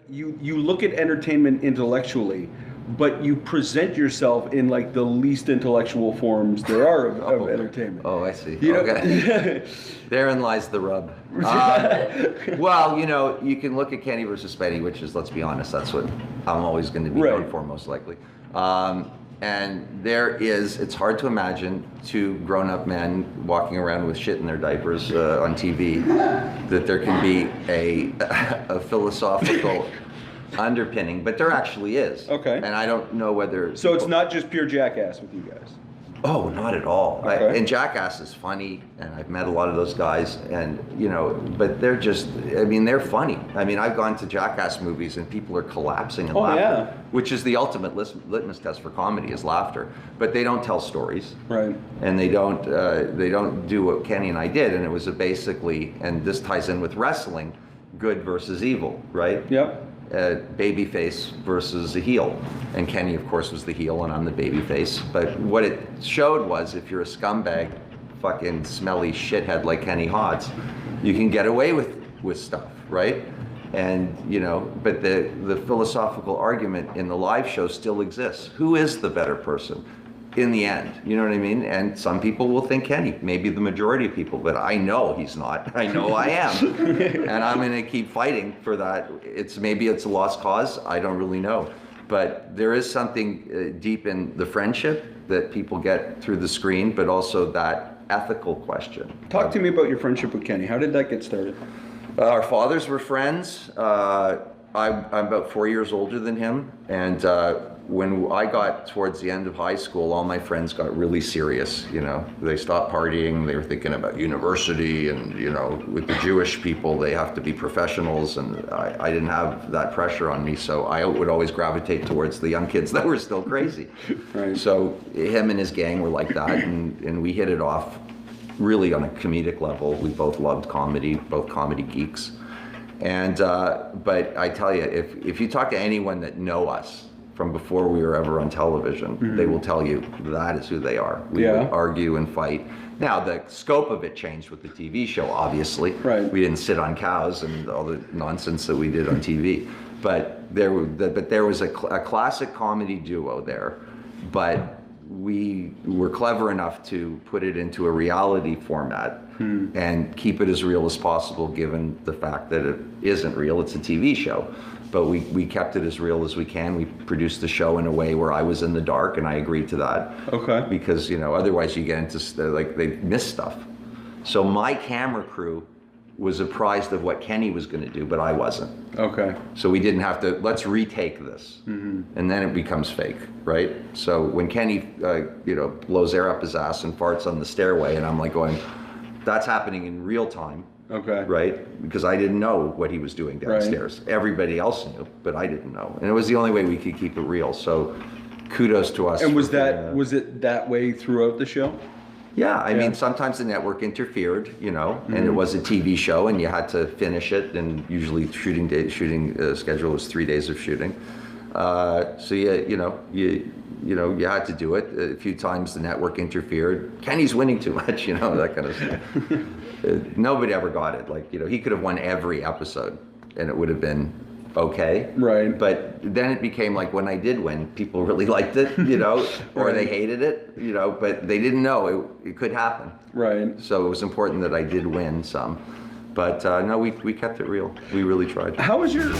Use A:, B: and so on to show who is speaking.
A: You look at entertainment intellectually, but you present yourself in like the least intellectual forms there are of entertainment.
B: Oh, I see.
A: You know?
B: Okay. Therein lies the rub. Well, you can look at Kenny versus Spenny, which is, let's be honest, that's what I'm always going to be known for, most likely. And it's hard to imagine two grown-up men walking around with shit in their diapers on TV, that there can be a philosophical underpinning, but there actually is.
A: Okay.
B: And I don't know whether...
A: So it's not just pure jackass with you guys?
B: Oh, not at all.
A: Okay.
B: And Jackass is funny, and I've met a lot of those guys, and but they're just, they're funny. I've gone to Jackass movies and people are collapsing in laughter,
A: yeah.
B: which is the ultimate litmus test for comedy, is laughter. But they don't tell stories.
A: Right.
B: And they don't do what Kenny and I did, and it was basically, and this ties in with wrestling, good versus evil, right?
A: Yep.
B: Babyface versus a heel, and Kenny of course was the heel and I'm the babyface. But what it showed was, if you're a scumbag, fucking smelly shithead like Kenny Hodds, you can get away with stuff, right? And but the philosophical argument in the live show still exists. Who is the better person in the end? You know what I mean? And some people will think Kenny, maybe the majority of people, but I know he's not. I know I am. And I'm gonna keep fighting for that. Maybe it's a lost cause, I don't really know. But there is something deep in the friendship that people get through the screen, but also that ethical question.
A: Talk to me about your friendship with Kenny. How did that get started?
B: Our fathers were friends. I'm about 4 years older than him, and when I got towards the end of high school, all my friends got really serious. They stopped partying. They were thinking about university, and with the Jewish people, they have to be professionals, and I didn't have that pressure on me, so I would always gravitate towards the young kids that were still crazy.
A: Right.
B: So him and his gang were like that, and we hit it off really on a comedic level. We both loved comedy, both comedy geeks. And but I tell you, if you talk to anyone that know us from before we were ever on television,
A: mm-hmm.
B: they will tell you that is who they are. We would argue and fight. Now the scope of it changed with the TV show, obviously.
A: Right.
B: We didn't sit on cows and all the nonsense that we did on TV. But there was a classic comedy duo there. But we were clever enough to put it into a reality format and keep it as real as possible, given the fact that it isn't real, it's a TV show. But we kept it as real as we can. We produced the show in a way where I was in the dark, and I agreed to that.
A: Okay.
B: Because, otherwise you get into, they miss stuff. So my camera crew was apprised of what Kenny was going to do, but I wasn't.
A: Okay.
B: So we didn't have to, let's retake this.
A: Mm-hmm.
B: And then it becomes fake, right? So when Kenny, blows air up his ass and farts on the stairway, and I'm like going, that's happening in real time.
A: Okay.
B: Right? Because I didn't know what he was doing downstairs. Right. Everybody else knew, but I didn't know. And it was the only way we could keep it real. So kudos to us.
A: And was it that way throughout the show?
B: Yeah, I mean, sometimes the network interfered, mm-hmm. and it was a TV show, and you had to finish it, and usually shooting schedule was 3 days of shooting. So you had to do it. A few times the network interfered. Kenny's winning too much, that kind of stuff. Nobody ever got it. Like, he could have won every episode, and it would have been okay.
A: Right.
B: But then it became like, when I did win, people really liked it, or
A: right.
B: they hated it, but they didn't know it could happen.
A: Right.
B: So it was important that I did win some. But no, we kept it real. We really tried.
A: How was your...